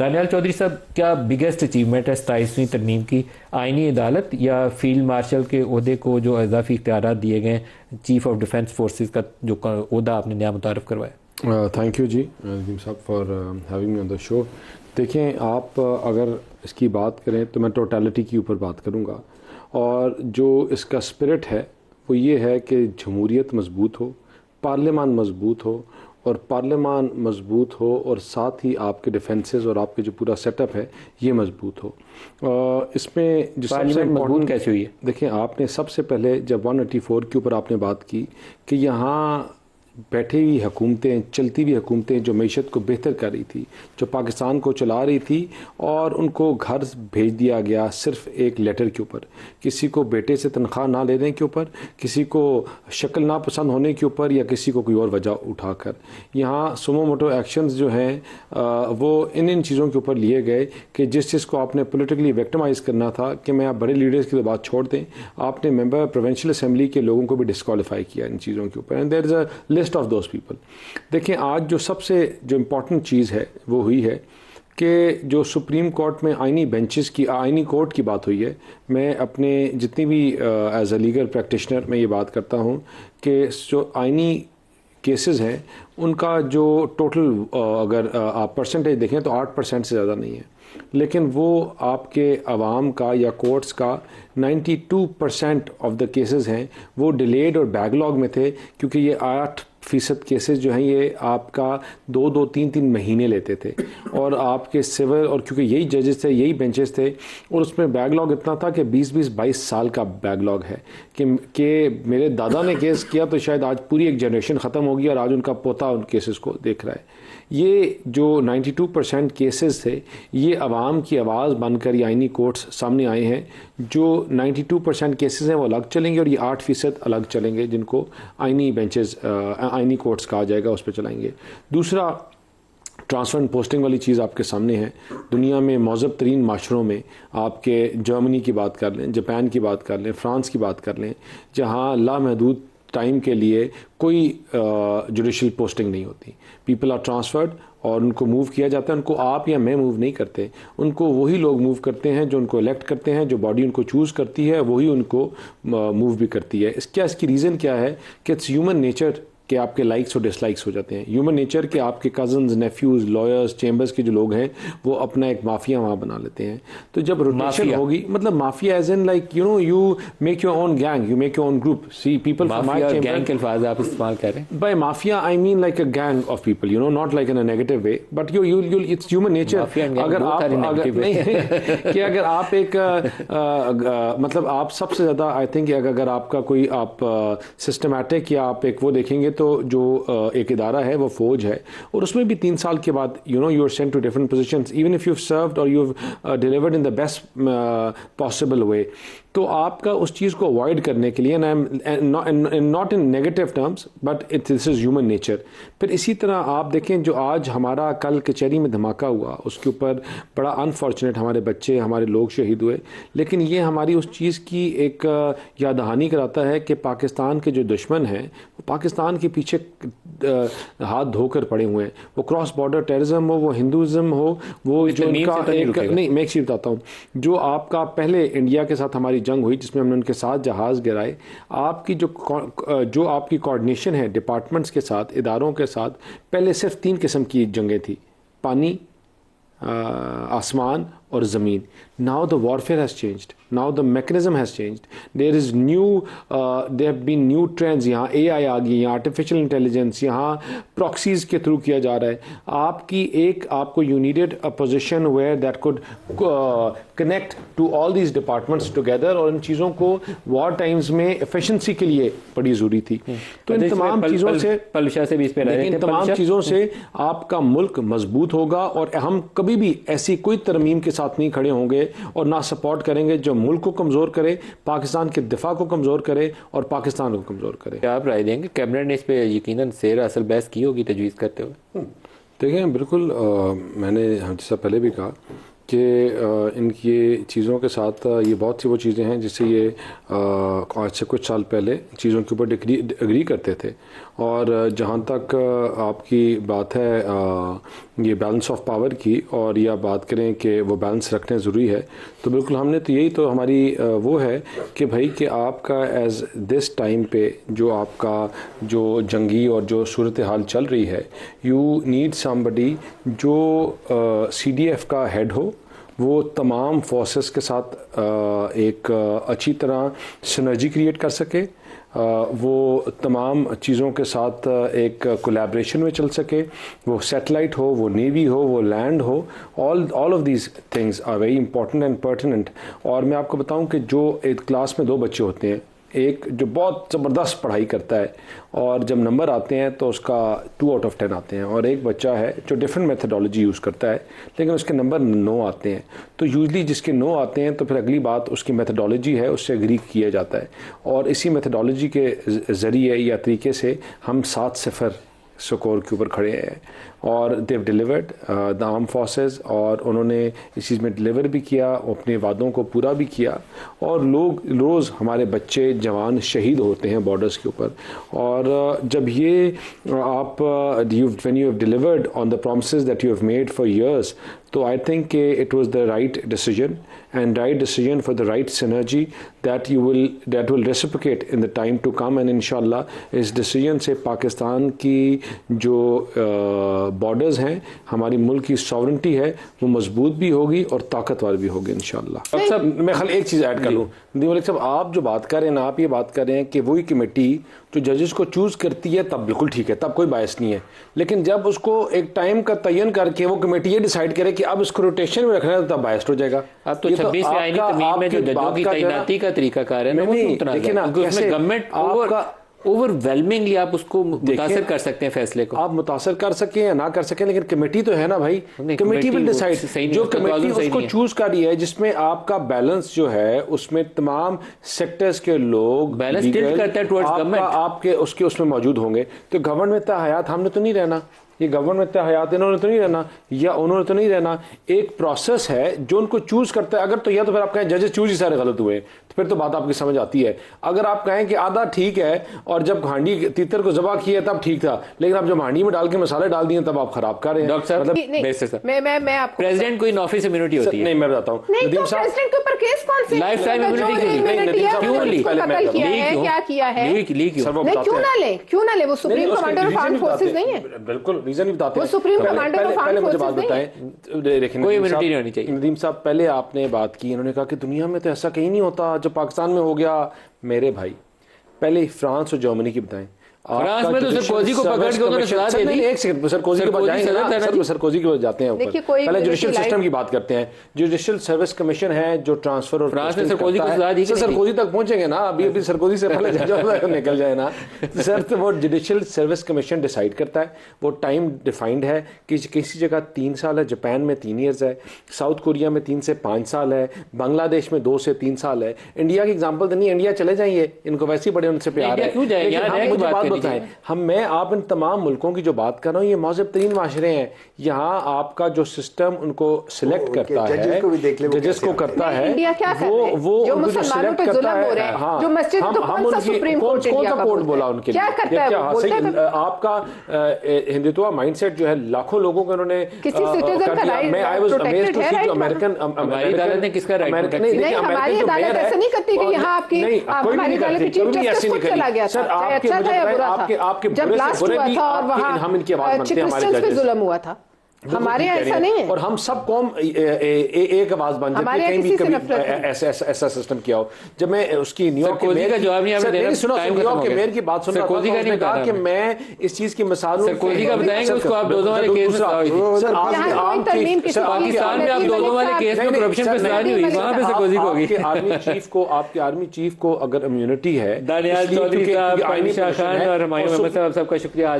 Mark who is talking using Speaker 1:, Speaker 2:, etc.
Speaker 1: दानियाल चौधरी साहब, क्या biggest achievement है 27वीं तरमीम की? आईनी अदालत या फील्ड मार्शल के ओहदे को जो इजाफी इख्तियारात दिए गए, चीफ ऑफ डिफेंस फोर्सेस का जो ओहदा आपने नया मुतारफ़ करवाया?
Speaker 2: थैंक यू जी नदीम साहब for having me on the show. देखें, आप अगर इसकी बात करें तो मैं टोटलिटी के ऊपर बात करूँगा, और जो इसका स्पिरिट है वो ये है कि जमहूरियत मजबूत हो, पार्लियामान मजबूत हो, और पार्लियामान मजबूत हो और साथ ही आपके डिफेंसेस और आपके जो पूरा सेटअप है ये मजबूत हो। इसमें जो सबसे
Speaker 1: मजबूत कैसे हुई है?
Speaker 2: देखें, आपने सबसे पहले जब 184 के ऊपर आपने बात की कि यहाँ बैठी हुई हुकूमतें, चलती हुई हुकूमतें जो मीशत को बेहतर कर रही थी, जो पाकिस्तान को चला रही थी, और उनको घर भेज दिया गया सिर्फ एक लेटर के ऊपर, किसी को बेटे से तनख्वाह ना लेने के ऊपर, किसी को शक्ल ना पसंद होने के ऊपर, या किसी को कोई और वजह उठाकर यहाँ सुमो मोटो एक्शंस जो हैं वो इन चीज़ों के ऊपर लिए गए कि जिस चीज़ को आपने पोलिटिकली विक्टिमाइज़ करना था कि मैं आप बड़े लीडर्स की तो बात छोड़ दें, आपने मेंबर प्रोविंशियल असेंबली के लोगों को भी डिस्क्वालीफाई किया इन चीज़ों के ऊपर। And there is a list of those people. देखें, आज जो सबसे जो इम्पोर्टेंट चीज़ है वो हुई है कि जो सुप्रीम कोर्ट में आइनी बेंचेस की, आइनी कोर्ट की बात हुई है। मैं अपने जितनी भी एज अ लीगल प्रैक्टिशनर मैं ये बात करता हूँ कि जो आइनी केसेस हैं उनका जो टोटल अगर आप परसेंटेज देखें तो 8% से ज़्यादा नहीं है, लेकिन वो आपके अवाम का या कोर्ट्स का 92% ऑफ द केसेस हैं वो डिलेड और बैकलॉग में थे, क्योंकि ये 8% केसेस जो हैं ये आपका 2-3 महीने लेते थे, और आपके सिविल, और क्योंकि यही जजेस थे, यही बेंचेस थे, और उसमें बैकलॉग इतना था कि 20-22 साल का बैकलॉग है कि मेरे दादा ने केस किया तो शायद आज पूरी एक जनरेशन ख़त्म होगी और आज उनका पोता उन केसेस को देख रहा है। ये जो 92% केसेस थे ये अवाम की आवाज़ बनकर ये आइनी कोर्ट्स सामने आए हैं। जो 92% केसेस हैं वो अलग चलेंगे, और ये 8% अलग चलेंगे जिनको आइनी बेंचेस, आइनी कोर्ट्स कहा जाएगा, उस पर चलाएंगे। दूसरा, ट्रांसफ़र एंड पोस्टिंग वाली चीज़ आपके सामने है। दुनिया में मौज़ब तरीन माशरों में आपके जर्मनी की बात कर लें, जापान की बात कर लें, फ्रांस की बात कर लें, जहाँ लामहदूद टाइम के लिए कोई जुडिशल पोस्टिंग नहीं होती। पीपल आर ट्रांसफर्ड और उनको मूव किया जाता है। उनको आप या मैं मूव नहीं करते, उनको वही लोग मूव करते हैं जो उनको इलेक्ट करते हैं, जो बॉडी उनको चूज़ करती है वही उनको मूव भी करती है। इसकी रीज़न क्या है कि इट्स ह्यूमन नेचर कि आपके लाइक्स और डिसलाइक्स हो जाते हैं। ह्यूमन नेचर के आपके कजन्स, नेफ्यूज़, लॉयर्स, चेंबर्स के जो लोग हैं वो अपना एक माफिया वहाँ बना लेते हैं। तो जब रोटेशन होगी, मतलब mafia as in like you make your own gang, you make your own group. See people from my chamber,
Speaker 1: gang के अल्फाज आप इस्तेमाल कर रहे हैं।
Speaker 2: By mafia I mean like a gang of people, not like in a negative way, but you it's human nature. अगर आप कि अगर आप एक मतलब आप सबसे ज़्यादा आई थिंक अगर आपका कोई आप सिस्टमैटिक या आप एक वो देखेंगे तो जो एक इदारा है वो फौज है, और उसमें भी 3 साल के बाद you are sent to different positions, even if you have served और you have delivered in the best possible way. तो आपका उस चीज़ को अवॉइड करने के लिए, not in negative terms but this is human nature. फिर इसी तरह आप देखें जो आज हमारा कल कचहरी में धमाका हुआ, उसके ऊपर बड़ा अनफॉर्चुनेट हमारे बच्चे, हमारे लोग शहीद हुए, लेकिन ये हमारी उस चीज़ की एक याद दहानी कराता है कि पाकिस्तान के जो दुश्मन हैं वो पाकिस्तान के पीछे हाथ धोकर पड़े हुए हैं। वो क्रॉस बॉर्डर टेररिज्म हो, वो हिंदुज़म हो, वो जो उनका एक नहीं, मैं एक चीज़ बताता हूँ, जो आपका पहले इंडिया के साथ हमारी जंग हुई जिसमें हमने उनके साथ जहाज़ गिराए, आपकी जो आपकी कोऑर्डिनेशन है डिपार्टमेंट्स के साथ, इदारों के साथ, पहले सिर्फ 3 किस्म की जंगें थी, पानी, आसमान और ज़मीन। Now the warfare has changed, now the mechanism has changed, there is new, there have been new trends. यहाँ AI आ गई, यहाँ आर्टिफिशियल इंटेलिजेंस, यहाँ प्रॉक्सीज़ के थ्रू किया जा रहा है। आपको you needed a position where that could connect to all these departments together, और इन चीज़ों को वॉर टाइम्स में एफिशिएंसी के लिए बड़ी ज़रूरी थी। तो इन तमाम चीज़ों से इन तमाम चीज़ों से आपका मुल्क मजबूत होगा, और हम कभी भी ऐसी कोई तरमीम के साथ नहीं खड़े होंगे और ना सपोर्ट करेंगे जो मुल्क को कमज़ोर करे, पाकिस्तान के दिफा को कमज़ोर करे और पाकिस्तान को कमज़ोर करे।
Speaker 1: क्या आप राय देंगे कैबिनेट ने इस पे यकीनन सेर असल बहस की होगी तजवीज़ करते हुए?
Speaker 2: देखें, बिल्कुल मैंने जैसा पहले भी कहा कि इनकी चीज़ों के साथ ये बहुत सी वो चीज़ें हैं जिससे ये आज से कुछ साल पहले चीज़ों के ऊपर एग्री करते थे। और जहाँ तक आपकी बात है ये बैलेंस ऑफ पावर की और या बात करें कि वो बैलेंस रखना ज़रूरी है, तो बिल्कुल हमने तो यही तो हमारी वो है कि भाई कि आपका एज दिस टाइम पे जो आपका जो जंगी और जो सूरत हाल चल रही है, यू नीड समबडी जो CDF का हेड हो, वो तमाम फोर्सेस के साथ एक अच्छी तरह सिनर्जी क्रिएट कर सके, वो तमाम चीज़ों के साथ एक कोलैबोरेशन में चल सके, वो सैटेलाइट हो, वो नेवी हो, वो लैंड हो, all of these things are very important and pertinent. और मैं आपको बताऊं कि जो एक क्लास में 2 बच्चे होते हैं, एक जो बहुत ज़बरदस्त पढ़ाई करता है और जब नंबर आते हैं तो उसका 2 आउट ऑफ 10 आते हैं, और एक बच्चा है जो डिफरेंट मेथडोलॉजी यूज़ करता है लेकिन उसके नंबर 9 आते हैं। तो यूजली जिसके 9 आते हैं तो फिर अगली बात उसकी मेथडोलॉजी है, उससे एग्री किया जाता है, और इसी मेथडोलॉजी के ज़रिए या तरीके से हम 7-0 स्कोर के ऊपर खड़े हैं। और देव डिलीवर्ड द आर्म फोर्सेस, और उन्होंने इस चीज़ में डिलीवर भी किया, अपने वादों को पूरा भी किया, और लोग रोज़ हमारे बच्चे जवान शहीद होते हैं बॉर्डर्स के ऊपर। और जब ये आप when you have delivered on the promises that you have made for years, तो I think it was the right decision and right decision for the right synergy that will reciprocate in the time to come. And इंशाल्लाह इस decision से पाकिस्तान की जो borders हैं, हमारी मुल्क की सॉवरेंटी है, वो मजबूत भी होगी और ताकतवर भी होगी इंशाल्लाह। डॉक्टर साहब, मैं खाली एक चीज़ ऐड कर लूँ। मलिक साहब, आप जो बात कर रहे हैं ना, आप ये बात कर रहे हैं कि वही कमेटी जो जजेस को चूज़ करती है तब बिल्कुल ठीक है, तब कोई बायस नहीं है, लेकिन जब उसको एक टाइम का तयन करके वो कमेटी ये डिसाइड करे कि अब इसको रोटेशन में रखना है तो तब बायस्ड हो जाएगा।
Speaker 1: अब तो 26 आईनी तरमीम में जो जजों की तैनाती का तरीकाकार है ना, वो देखिए ना, गवर्नमेंट ओवरवेलमिंग आप उसको मुतासर कर सकते हैं, फैसले को आप
Speaker 2: मुतासर कर सकें या ना कर सकें, लेकिन कमेटी तो है ना भाई, कमेटी विल डिसाइड। जो कमेटी उसको चूज कर रही है जिसमें आपका बैलेंस जो है उसमें तमाम सेक्टर्स के लोग
Speaker 1: बैलेंस टिल्ट करता है टुवर्ड्स गवर्नमेंट,
Speaker 2: आपके उसमें मौजूद होंगे। तो गवर्नमेंट हयात हमने तो नहीं रहना, ये गवर्नमेंट हयात इन्होंने तो नहीं रहना या उन्होंने तो नहीं रहना। एक प्रोसेस है जो उनको चूज करता है। अगर तो या तो फिर आप कहें जजेस चूज ही सारे गलत हुए, तो फिर तो बात आपकी समझ आती है। अगर आप कहें कि आधा ठीक है और जब हांडी तीतर को जबा किया तब ठीक था, लेकिन आप जब हांडी में डाल के मसाले डाल दिए तब आप खराब कर रहे हैं।
Speaker 1: डॉक्टर साहब, मैं आपको प्रेसिडेंट कोई ऑफिस इम्यूनिटी होती है?
Speaker 2: नहीं, मैं बताता हूँ,
Speaker 3: नदीम साहब, प्रेसिडेंट के ऊपर केस कौन से
Speaker 1: लाइफ टाइम इम्यूनिटी क्यों ली?
Speaker 3: क्या किया है? क्यों ना ले? वो supreme commander of armed forces नहीं है?
Speaker 2: बिल्कुल रीजन भी बताते हैं।
Speaker 3: पहले
Speaker 2: मुझे बात बताएं,
Speaker 1: कोई इम्यूनिटी नहीं होनी चाहिए।
Speaker 2: नदीम साहब, पहले आपने बात की, इन्होंने कहा कि दुनिया में तो ऐसा कहीं नहीं होता जो पाकिस्तान में हो गया। मेरे भाई, पहले फ्रांस और जर्मनी की बताएं।
Speaker 1: फ्रांस में तो सरकोजी को पकड़ के उन्होंने सजा दे दी।
Speaker 2: एक सेकंड, सरकोजी के पास जाएंगे, सरकोजी के पास जाते हैं ऊपर। पहले जुडिशियल सिस्टम की बात करते हैं। जुडिशियल सर्विस कमीशन है जो ट्रांसफर और
Speaker 1: फ्रांस में सरकोजी को सजा दी।
Speaker 2: सरकोजी तक पहुंचेंगे ना, अभी सरकोजी से पहले निकल जाए ना सर। तो वो जुडिशियल सर्विस कमीशन डिसाइड करता है, वो टाइम डिफाइंड है कि किसी जगह 3 साल है, जापान में 3 ईयर्स है, साउथ कोरिया में 3 से 5 साल है, बांग्लादेश में 2 से 3 साल है। इंडिया की एग्जाम्पल नहीं, इंडिया चले जाइए, इनको वैसे ही बड़े उनसे प्यार है। मुझे बात बताएं, मैं आप इन तमाम मुल्कों की जो बात कर रहा हूँ, ये मौजब तरीन माशरे हैं। यहाँ आपका जो सिस्टम उनको सिलेक्ट करता है, जजेस को करता है, वो
Speaker 3: जो मुसलमानों पे जुल्म हो रहे हैं, जो मस्जिद को कौन सा सुप्रीम कोर्ट इंडिया का
Speaker 2: कोर्ट बोला उनके लिए?
Speaker 3: क्या करता है?
Speaker 2: आपका हिंदुत्व माइंडसेट जो है, लाखों लोगों को उन्होंने
Speaker 3: किसी सिटीजन का राइट प्रोटेक्टेड है।
Speaker 2: अमेरिकन
Speaker 1: अदालत ने किसका राइट?
Speaker 3: नहीं, हमारी अदालत ऐसा नहीं करती कि यहाँ आपकी हमारी अदालत की चीफ जस्टिस खुद चला गया था, अच्छा था या बुरा था। जब ब्लास्ट हुआ था और वहाँ
Speaker 2: हम इनकी आवाज मानते हैं, हमारे
Speaker 3: पे जुल्म हुआ था, हमारे ऐसा नहीं है।
Speaker 2: और हम सब कौम एक आवाज बन जाती है, कहीं भी कभी ऐसा सिस्टम किया हो। जब मैं उसकी न्यूयॉर्क के मेयर का जवाब नहीं आपने देना, सुनो, न्यूयॉर्क के मेयर की बात सुन रहा था, उसने कहा कि मैं इस चीज की मिसाल
Speaker 1: सरकोजी का बताएंगे उसको, आप दोनों वाले केस में
Speaker 2: सर
Speaker 1: पाकिस्तान में आप दोनों वाले केस में करप्शन पे सजा नहीं हुई, वहां पे सरकोजी को होगी।
Speaker 2: आपके आर्मी चीफ को अगर इम्यूनिटी है,
Speaker 1: दानियाल चौधरी साहब, शाह खान और हुमायूं अहमद साहब, सबका शुक्रिया।